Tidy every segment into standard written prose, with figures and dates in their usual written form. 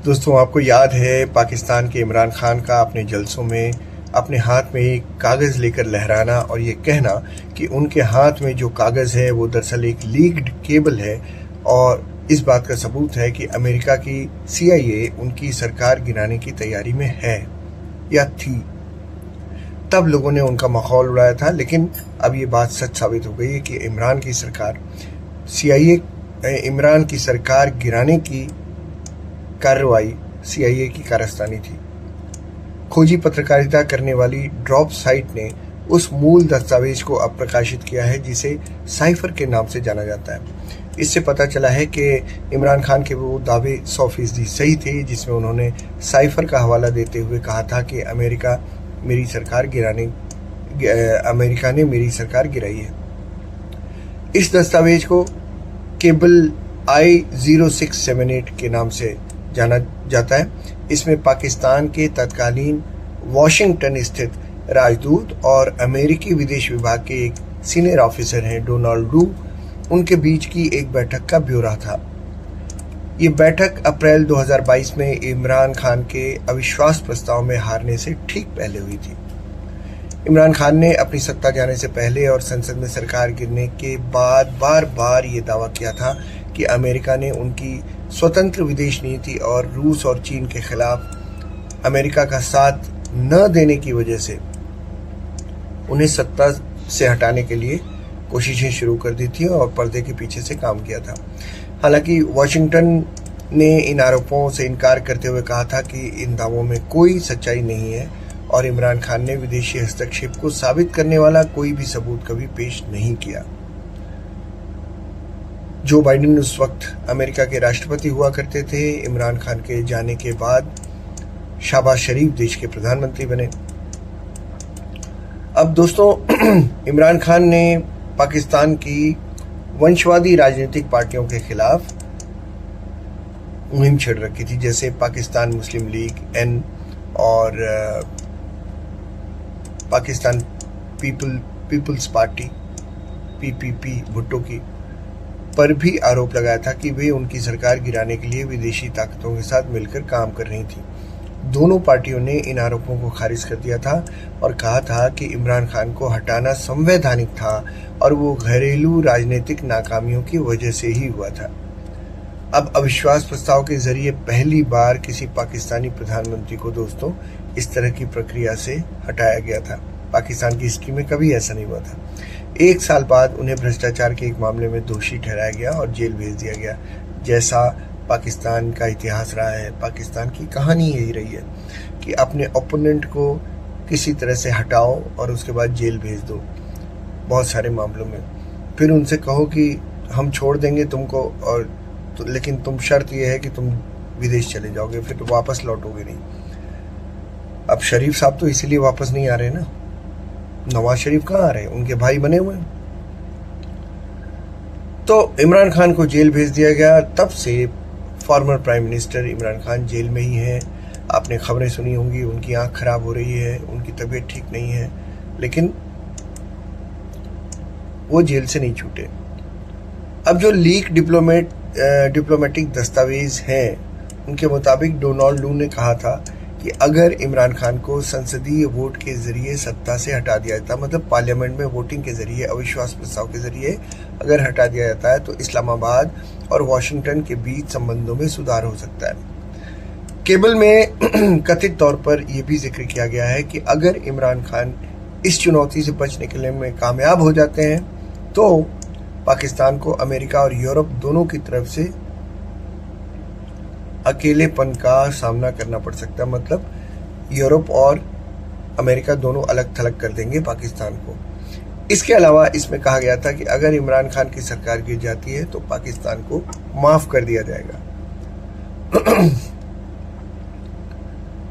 दोस्तों, आपको याद है पाकिस्तान के इमरान खान का अपने जलसों में अपने हाथ में एक कागज़ लेकर लहराना और ये कहना कि उनके हाथ में जो कागज़ है वो दरअसल एक लीक्ड केबल है और इस बात का सबूत है कि अमेरिका की CIA उनकी सरकार गिराने की तैयारी में है या थी। तब लोगों ने उनका मखौल उड़ाया था, लेकिन अब ये बात सच साबित हो गई है कि इमरान की सरकार गिराने की कार्रवाई CIA की कारस्तानी थी। खोजी पत्रकारिता करने वाली ड्रॉप साइट ने उस मूल दस्तावेज को अब प्रकाशित किया है जिसे साइफर के नाम से जाना जाता है। इससे पता चला है कि इमरान खान के वो दावे 100% सही थे, जिसमें उन्होंने साइफर का हवाला देते हुए कहा था कि अमेरिका ने मेरी सरकार गिराई है। इस दस्तावेज को केबल I-0678 के नाम से जाना जाता है। इसमें पाकिस्तान के तत्कालीन वॉशिंगटन स्थित राजदूत और अमेरिकी विदेश विभाग के एक सीनियर ऑफिसर हैं डोनाल्ड डू, उनके बीच की एक बैठक का ब्यौरा था। ये बैठक अप्रैल 2022 में इमरान खान के अविश्वास प्रस्ताव में हारने से ठीक पहले हुई थी। इमरान खान ने अपनी सत्ता जाने से पहले और संसद में सरकार गिरने के बाद बार बार ये दावा किया था कि अमेरिका ने उनकी स्वतंत्र विदेश नीति और रूस और चीन के खिलाफ अमेरिका का साथ न देने की वजह से उन्हें सत्ता से हटाने के लिए कोशिशें शुरू कर दी थी और पर्दे के पीछे से काम किया था। हालांकि वॉशिंगटन ने इन आरोपों से इनकार करते हुए कहा था कि इन दावों में कोई सच्चाई नहीं है और इमरान खान ने विदेशी हस्तक्षेप को साबित करने वाला कोई भी सबूत कभी पेश नहीं किया। जो बाइडेन उस वक्त अमेरिका के राष्ट्रपति हुआ करते थे। इमरान खान के जाने के बाद शहबाज शरीफ देश के प्रधानमंत्री बने। अब दोस्तों, इमरान खान ने पाकिस्तान की वंशवादी राजनीतिक पार्टियों के खिलाफ मुहिम छेड़ रखी थी, जैसे पाकिस्तान मुस्लिम लीग N और Pakistan Peoples Party PPP Bhutto की पर भी आरोप लगाया था कि वे उनकी सरकार गिराने के लिए विदेशी ताकतों के साथ मिलकर काम कर रही थी। दोनों पार्टियों ने इन आरोपों को खारिज कर दिया था और कहा था कि इमरान खान को हटाना संवैधानिक था और वो घरेलू राजनीतिक नाकामियों की वजह से ही हुआ था। अब अविश्वास प्रस्ताव के जरिए पहली बार किसी पाकिस्तानी प्रधानमंत्री को दोस्तों इस तरह की प्रक्रिया से हटाया गया था। पाकिस्तान की हिस्ट्री में कभी ऐसा नहीं हुआ था। 1 साल बाद उन्हें भ्रष्टाचार के एक मामले में दोषी ठहराया गया और जेल भेज दिया गया। जैसा पाकिस्तान का इतिहास रहा है, पाकिस्तान की कहानी यही रही है कि अपने ओपोनेंट को किसी तरह से हटाओ और उसके बाद जेल भेज दो बहुत सारे मामलों में। फिर उनसे कहो कि हम छोड़ देंगे तुमको और लेकिन तुम शर्त यह है कि तुम विदेश चले जाओगे, फिर तो वापस लौटोगे नहीं। अब शरीफ साहब तो इसीलिए वापस नहीं आ रहे ना। नवाज शरीफ कहाँ आ रहे हैं? उनके भाई बने हुए हैं। तो इमरान खान को जेल भेज दिया गया। तब से former prime minister Imran Khan jail में ही हैं। आपने खबरें सुनी होंगी, उनकी आंख खराब हो रही है, उनकी तबीयत ठीक नहीं है, लेकिन वो जेल से नहीं छूटे। अब जो लीक डिप्लोमेटिक दस्तावेज हैं, उनके मुताबिक डोनाल्ड डू ने कहा था कि अगर इमरान खान को संसदीय वोट के जरिए सत्ता से हटा दिया जाता, मतलब पार्लियामेंट में वोटिंग के जरिए, अविश्वास प्रस्ताव के जरिए अगर हटा दिया जाता है, तो इस्लामाबाद और वॉशिंगटन के बीच संबंधों में सुधार हो सकता है। केबल में कथित तौर पर यह भी जिक्र किया गया है कि अगर इमरान खान इस चुनौती से बचने के लिए में कामयाब हो जाते हैं तो पाकिस्तान को अमेरिका और यूरोप दोनों की तरफ से अकेलेपन का सामना करना पड़ सकता है। मतलब यूरोप और अमेरिका दोनों अलग थलग कर देंगे पाकिस्तान को। इसके अलावा इसमें कहा गया था कि अगर इमरान खान की सरकार गिर जाती है तो पाकिस्तान को माफ कर दिया जाएगा।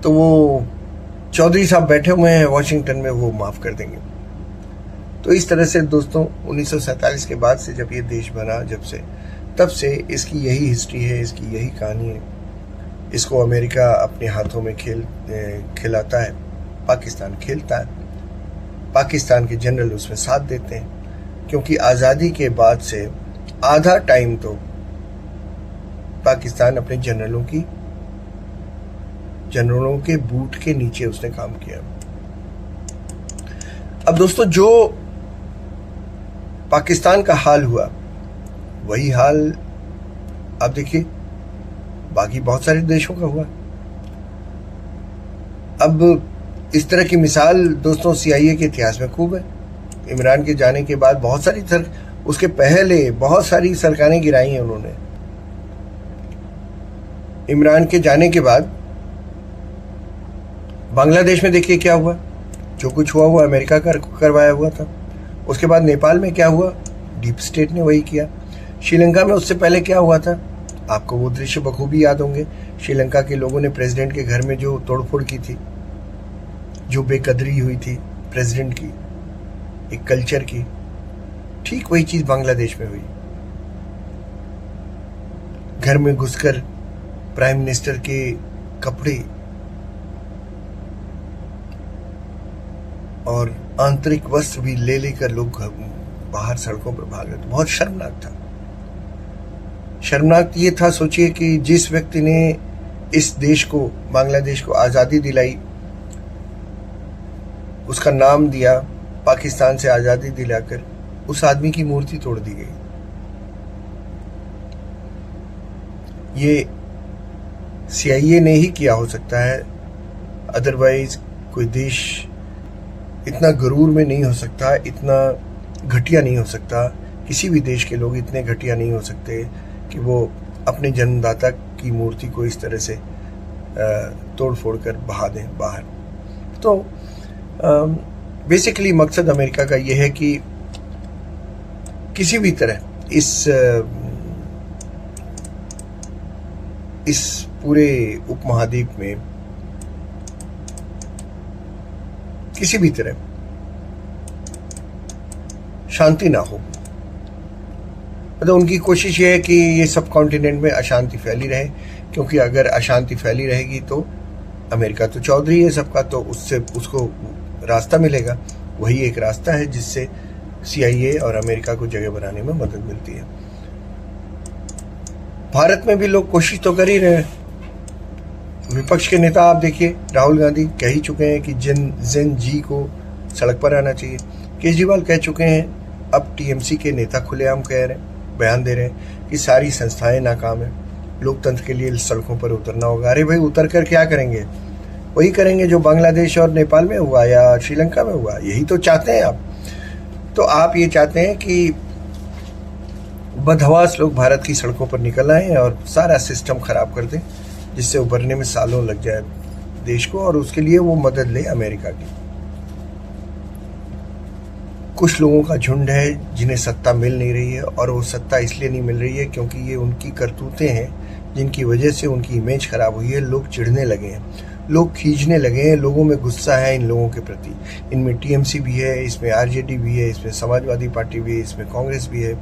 तो वो चौधरी साहब बैठे हुए हैं वॉशिंगटन में, वो माफ कर देंगे। तो इस तरह से दोस्तों 1947 के बाद से जब ये देश बना, तब से इसकी यही हिस्ट्री है, इसकी यही कहानी है। इसको अमेरिका अपने हाथों में खिलाता है, पाकिस्तान खेलता है, पाकिस्तान के जनरल उसमें साथ देते हैं, क्योंकि आज़ादी के बाद से आधा टाइम तो पाकिस्तान अपने जनरलों की जनरलों के बूट के नीचे उसने काम किया। अब दोस्तों, जो पाकिस्तान का हाल हुआ वही हाल आप देखिए बाकी बहुत सारे देशों का हुआ। अब इस तरह की मिसाल दोस्तों CIA के इतिहास में खूब है। इमरान के जाने के बाद उसके पहले बहुत सारी सरकारें गिराई हैं उन्होंने। इमरान के जाने के बाद बांग्लादेश में देखिए क्या हुआ, जो कुछ हुआ वो अमेरिका करवाया हुआ था। उसके बाद नेपाल में क्या हुआ, डीप स्टेट ने वही किया। श्रीलंका में उससे पहले क्या हुआ था, आपको वो दृश्य बखूबी याद होंगे। श्रीलंका के लोगों ने प्रेसिडेंट के घर में जो तोड़फोड़ की थी, जो बेकदरी हुई थी प्रेसिडेंट की, एक कल्चर की, ठीक वही चीज बांग्लादेश में हुई। घर में घुसकर प्राइम मिनिस्टर के कपड़े और आंतरिक वस्त्र भी ले लेकर लोग बाहर सड़कों पर भाग रहे थे। बहुत शर्मनाक था। शर्मनाक ये था, सोचिए कि जिस व्यक्ति ने इस देश को, बांग्लादेश को आजादी दिलाई, उसका नाम दिया पाकिस्तान से आजादी दिलाकर, उस आदमी की मूर्ति तोड़ दी गई। ये CIA ने ही किया हो सकता है, अदरवाइज कोई देश इतना गरूर में नहीं हो सकता, इतना घटिया नहीं हो सकता। किसी भी देश के लोग इतने घटिया नहीं हो सकते कि वो अपने जन्मदाता की मूर्ति को इस तरह से तोड़ फोड़ कर बहा दें बाहर। तो बेसिकली मकसद अमेरिका का यह है कि किसी भी तरह इस पूरे उपमहाद्वीप में किसी भी तरह शांति ना हो। मतलब उनकी कोशिश ये है कि ये सब कॉन्टिनेंट में अशांति फैली रहे, क्योंकि अगर अशांति फैली रहेगी तो अमेरिका तो चौधरी है सबका, तो उसको रास्ता मिलेगा। वही एक रास्ता है जिससे CIA और अमेरिका को जगह बनाने में मदद मिलती है। भारत में भी लोग कोशिश तो कर ही रहे हैं। विपक्ष के नेता आप देखिए, राहुल गांधी कह ही चुके हैं कि जेन जी को सड़क पर आना चाहिए। केजरीवाल कह चुके हैं, अब TMC के नेता खुलेआम कह रहे हैं, बयान दे रहे हैं कि सारी संस्थाएं नाकाम है, लोकतंत्र के लिए सड़कों पर उतरना होगा। अरे भाई, उतर कर क्या करेंगे? वही करेंगे जो बांग्लादेश और नेपाल में हुआ या श्रीलंका में हुआ। यही तो चाहते हैं आप। तो आप ये चाहते हैं कि बदहवास लोग भारत की सड़कों पर निकल आए और सारा सिस्टम खराब कर दें, जिससे उभरने में सालों लग जाए देश को, और उसके लिए वो मदद ले अमेरिका की। कुछ लोगों का झुंड है जिन्हें सत्ता मिल नहीं रही है, और वो सत्ता इसलिए नहीं मिल रही है क्योंकि ये उनकी करतूतें हैं जिनकी वजह से उनकी इमेज खराब हुई है। लोग चिढ़ने लगे हैं, लोग खींचने लगे हैं, लोगों में गुस्सा है इन लोगों के प्रति। इनमें TMC भी है, इसमें RJD भी है, इसमें समाजवादी पार्टी भी है, इसमें कांग्रेस भी है।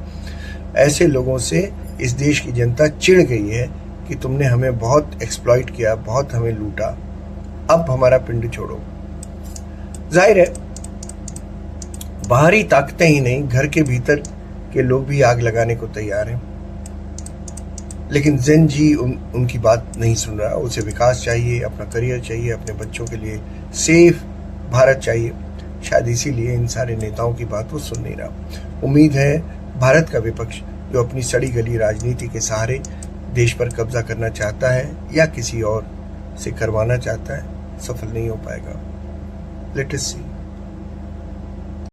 ऐसे लोगों से इस देश की जनता चिढ़ गई है कि तुमने हमें बहुत एक्सप्लॉइट किया, बहुत हमें लूटा, अब हमारा पिंड छोड़ो। जाहिर है बाहरी ताकतें ही नहीं, घर के भीतर के लोग भी आग लगाने को तैयार हैं। लेकिन जेन जी उनकी बात नहीं सुन रहा। उसे विकास चाहिए, अपना करियर चाहिए, अपने बच्चों के लिए सेफ भारत चाहिए। शायद इसीलिए इन सारे नेताओं की बात वो सुन नहीं रहा। उम्मीद है भारत का विपक्ष, जो अपनी सड़ी गली राजनीति के सहारे देश पर कब्जा करना चाहता है या किसी और से करवाना चाहता है, सफल नहीं हो पाएगा। लेट अस सी।